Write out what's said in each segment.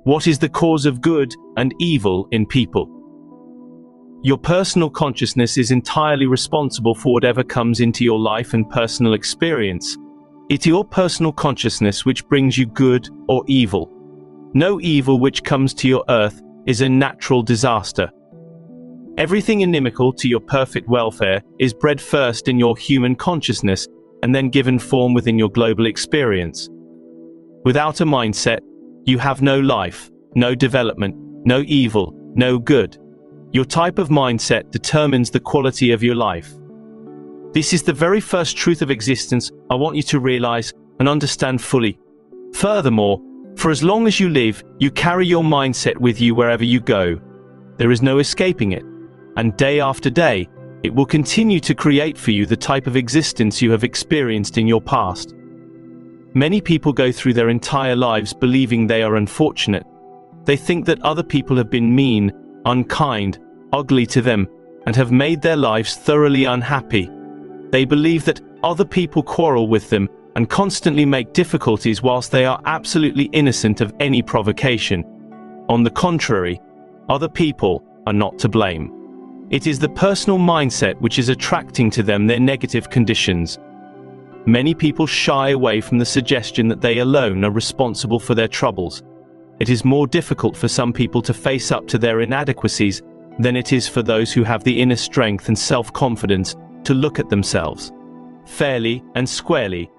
What is the cause of good and evil in people? Your personal consciousness is entirely responsible for whatever comes into your life and personal experience. It's your personal consciousness which brings you good or evil. No evil which comes to your earth is a natural disaster. Everything inimical to your perfect welfare is bred first in your human consciousness and then given form within your global experience. Without a mindset, you have no life, no development, no evil, no good. Your type of mindset determines the quality of your life. This is the very first truth of existence I want you to realize and understand fully. Furthermore, for as long as you live, you carry your mindset with you wherever you go. There is no escaping it, and day after day, it will continue to create for you the type of existence you have experienced in your past. Many people go through their entire lives believing they are unfortunate. They think that other people have been mean, unkind, ugly to them, and have made their lives thoroughly unhappy. They believe that other people quarrel with them and constantly make difficulties whilst they are absolutely innocent of any provocation. On the contrary, other people are not to blame. It is the personal mindset which is attracting to them their negative conditions. Many people shy away from the suggestion that they alone are responsible for their troubles. It is more difficult for some people to face up to their inadequacies than it is for those who have the inner strength and self-confidence to look at themselves fairly and squarely.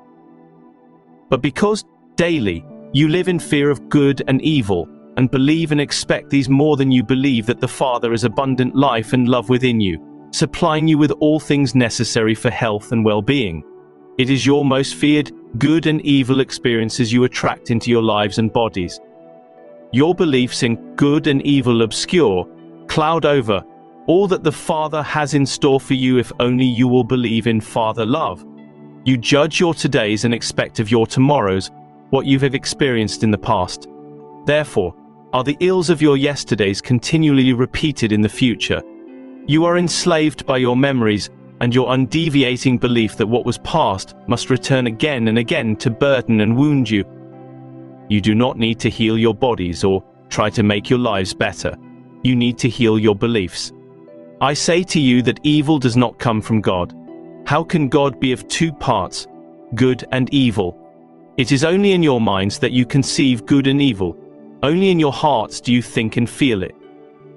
But because daily you live in fear of good and evil, and believe and expect these more than you believe that the Father is abundant life and love within you, supplying you with all things necessary for health and well-being. It is your most feared good and evil experiences you attract into your lives and bodies. Your beliefs in good and evil obscure, cloud over all that the Father has in store for you if only you will believe in Father love. You judge your todays and expect of your tomorrows what you have experienced in the past. Therefore, are the ills of your yesterdays continually repeated in the future? You are enslaved by your memories and your undeviating belief that what was past must return again and again to burden and wound you. You do not need to heal your bodies or try to make your lives better. You need to heal your beliefs. I say to you that evil does not come from God. How can God be of two parts, good and evil? It is only in your minds that you conceive good and evil. Only in your hearts do you think and feel it.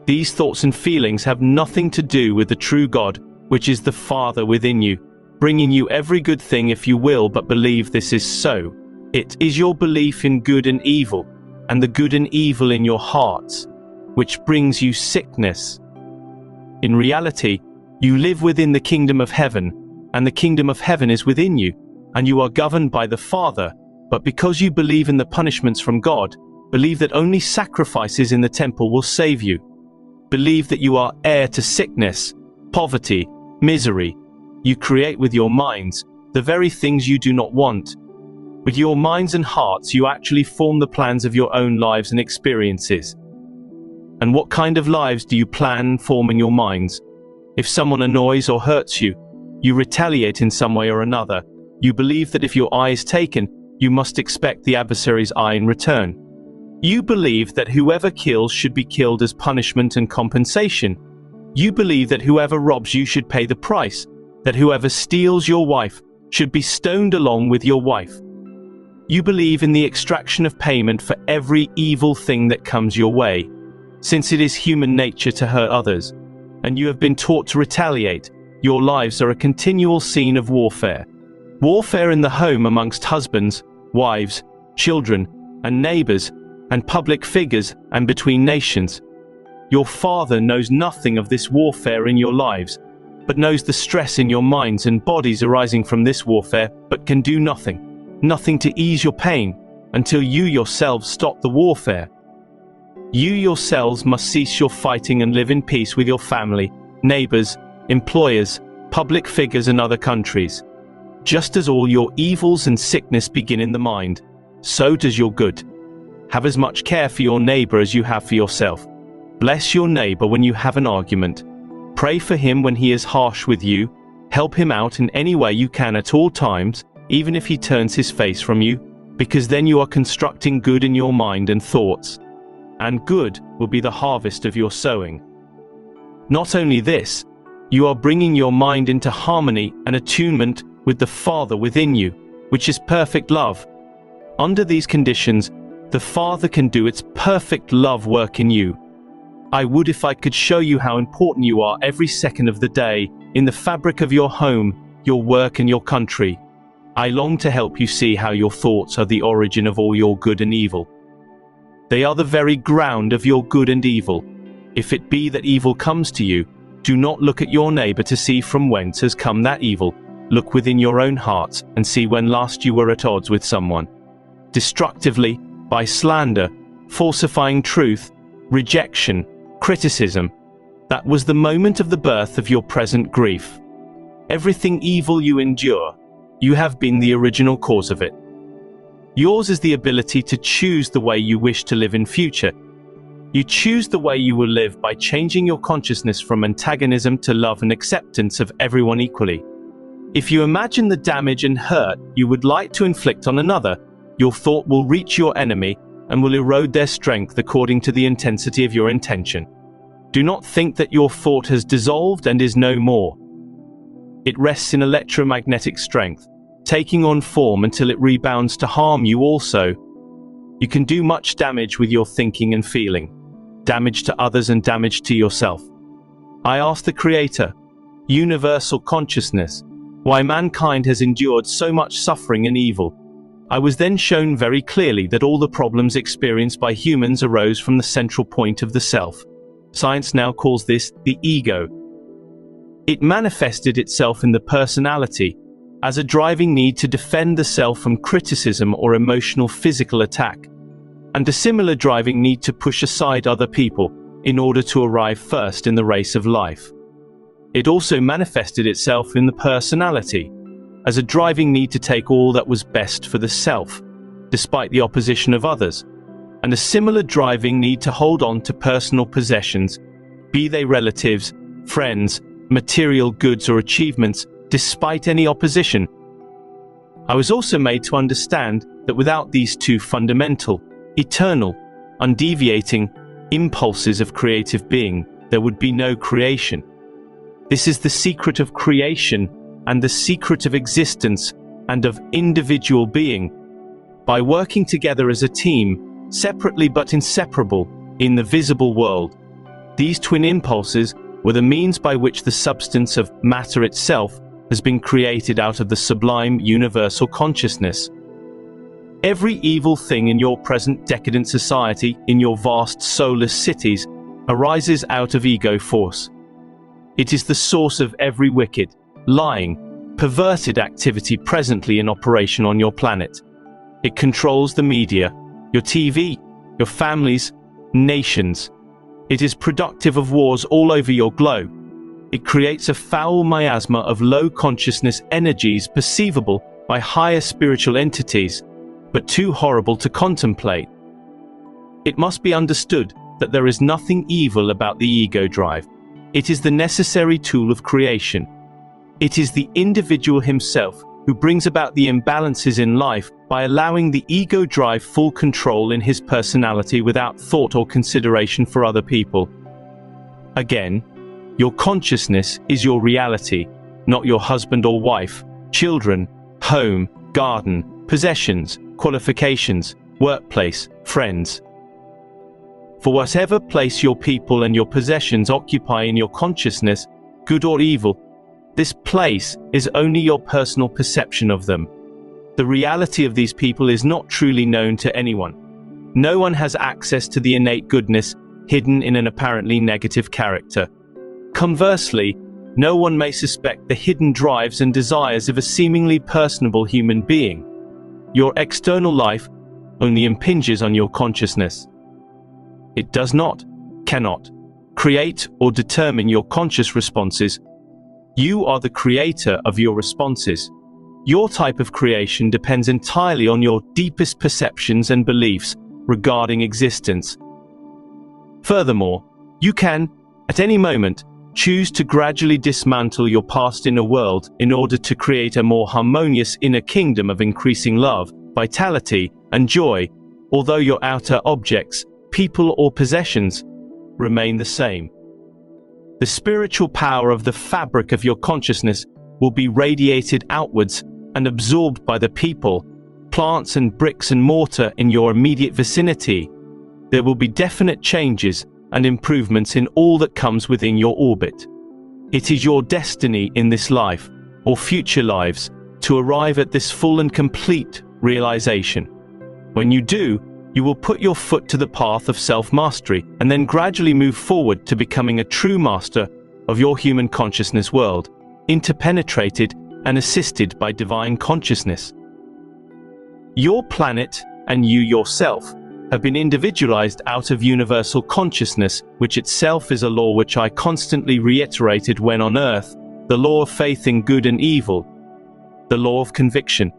These thoughts and feelings have nothing to do with the true God, which is the Father within you, bringing you every good thing if you will but believe this is so. It is your belief in good and evil, and the good and evil in your hearts, which brings you sickness. In reality, you live within the kingdom of heaven, and the kingdom of heaven is within you, and you are governed by the Father, but because you believe in the punishments from God, believe that only sacrifices in the temple will save you. Believe that you are heir to sickness, poverty, misery. You create with your minds the very things you do not want. With your minds and hearts you actually form the plans of your own lives and experiences. And what kind of lives do you plan and form in your minds? If someone annoys or hurts you, you retaliate in some way or another. You believe that if your eye is taken, you must expect the adversary's eye in return. You believe that whoever kills should be killed as punishment and compensation. You believe that whoever robs you should pay the price, that whoever steals your wife should be stoned along with your wife. You believe in the extraction of payment for every evil thing that comes your way, since it is human nature to hurt others, and you have been taught to retaliate. Your lives are a continual scene of warfare. Warfare in the home amongst husbands, wives, children, and neighbors, and public figures, and between nations. Your Father knows nothing of this warfare in your lives, but knows the stress in your minds and bodies arising from this warfare, but can do nothing to ease your pain, until you yourselves stop the warfare. You yourselves must cease your fighting and live in peace with your family, neighbors, employers, public figures and other countries. Just as all your evils and sickness begin in the mind, so does your good. Have as much care for your neighbor as you have for yourself. Bless your neighbor when you have an argument. Pray for him when he is harsh with you. Help him out in any way you can at all times, even if he turns his face from you, because then you are constructing good in your mind and thoughts. and good will be the harvest of your sowing. Not only this, you are bringing your mind into harmony and attunement with the Father within you, which is perfect love. Under these conditions, the Father can do its perfect love work in you. I would if I could show you how important you are every second of the day, in the fabric of your home, your work and your country. I long to help you see how your thoughts are the origin of all your good and evil. They are the very ground of your good and evil. If it be that evil comes to you, do not look at your neighbor to see from whence has come that evil. Look within your own heart and see when last you were at odds with someone. Destructively, by slander, falsifying truth, rejection, criticism. That was the moment of the birth of your present grief. Everything evil you endure, you have been the original cause of it. Yours is the ability to choose the way you wish to live in future. You choose the way you will live by changing your consciousness from antagonism to love and acceptance of everyone equally. If you imagine the damage and hurt you would like to inflict on another, your thought will reach your enemy and will erode their strength according to the intensity of your intention. Do not think that your thought has dissolved and is no more. It rests in electromagnetic strength, taking on form until it rebounds to harm you also. You can do much damage with your thinking and feeling, damage to others and damage to yourself. I asked the Creator, universal consciousness, why mankind has endured so much suffering and evil. I was then shown very clearly that all the problems experienced by humans arose from the central point of the self. Science now calls this the ego. It manifested itself in the personality as a driving need to defend the self from criticism or emotional physical attack, and a similar driving need to push aside other people in order to arrive first in the race of life. It also manifested itself in the personality as a driving need to take all that was best for the self, despite the opposition of others, and a similar driving need to hold on to personal possessions, be they relatives, friends, material goods or achievements, despite any opposition. I was also made to understand that without these two fundamental, eternal, undeviating impulses of creative being, there would be no creation. This is the secret of creation and the secret of existence and of individual being. By working together as a team, separately but inseparable, in the visible world, these twin impulses were the means by which the substance of matter itself has been created out of the sublime universal consciousness. Every evil thing in your present decadent society, in your vast soulless cities, arises out of ego force. It is the source of every wicked, lying, perverted activity presently in operation on your planet. It controls the media, your TV, your families, nations. It is productive of wars all over your globe. It creates a foul miasma of low consciousness energies perceivable by higher spiritual entities, but too horrible to contemplate. It must be understood that there is nothing evil about the ego drive. It is the necessary tool of creation. It is the individual himself who brings about the imbalances in life by allowing the ego drive full control in his personality without thought or consideration for other people. Again, your consciousness is your reality, not your husband or wife, children, home, garden, possessions, qualifications, workplace, friends. For whatever place your people and your possessions occupy in your consciousness, good or evil, this place is only your personal perception of them. The reality of these people is not truly known to anyone. No one has access to the innate goodness hidden in an apparently negative character. Conversely, no one may suspect the hidden drives and desires of a seemingly personable human being. Your external life only impinges on your consciousness. It does not, cannot, create or determine your conscious responses. You are the creator of your responses. Your type of creation depends entirely on your deepest perceptions and beliefs regarding existence. Furthermore, you can, at any moment, choose to gradually dismantle your past inner world in order to create a more harmonious inner kingdom of increasing love, vitality, and joy, although your outer objects people or possessions, remain the same. The spiritual power of the fabric of your consciousness will be radiated outwards and absorbed by the people, plants and bricks and mortar in your immediate vicinity. There will be definite changes and improvements in all that comes within your orbit. It is your destiny in this life, or future lives, to arrive at this full and complete realization. When you do, you will put your foot to the path of self-mastery and then gradually move forward to becoming a true master of your human consciousness world, interpenetrated and assisted by divine consciousness. Your planet and you yourself have been individualized out of universal consciousness, which itself is a law which I constantly reiterated when on earth, the law of faith in good and evil, the law of conviction.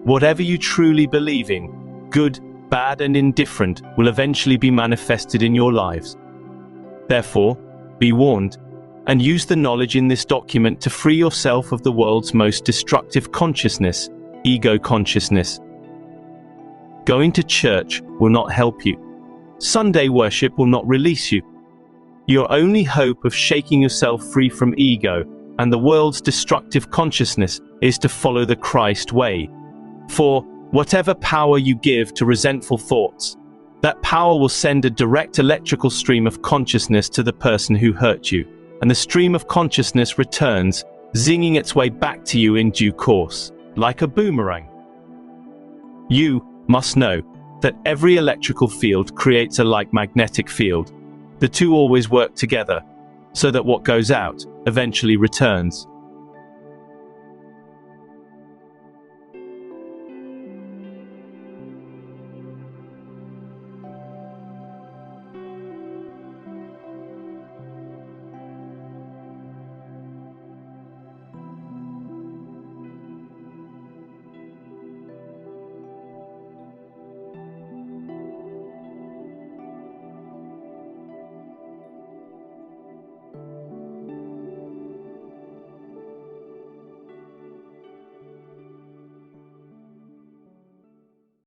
Whatever you truly believe in, good, bad and indifferent, will eventually be manifested in your lives. Therefore, be warned, and use the knowledge in this document to free yourself of the world's most destructive consciousness, ego consciousness. Going to church will not help you. Sunday worship will not release you. Your only hope of shaking yourself free from ego and the world's destructive consciousness is to follow the Christ way. For whatever power you give to resentful thoughts, that power will send a direct electrical stream of consciousness to the person who hurt you, and the stream of consciousness returns, zinging its way back to you in due course, like a boomerang. You must know that every electrical field creates a like magnetic field. The two always work together, so that what goes out eventually returns.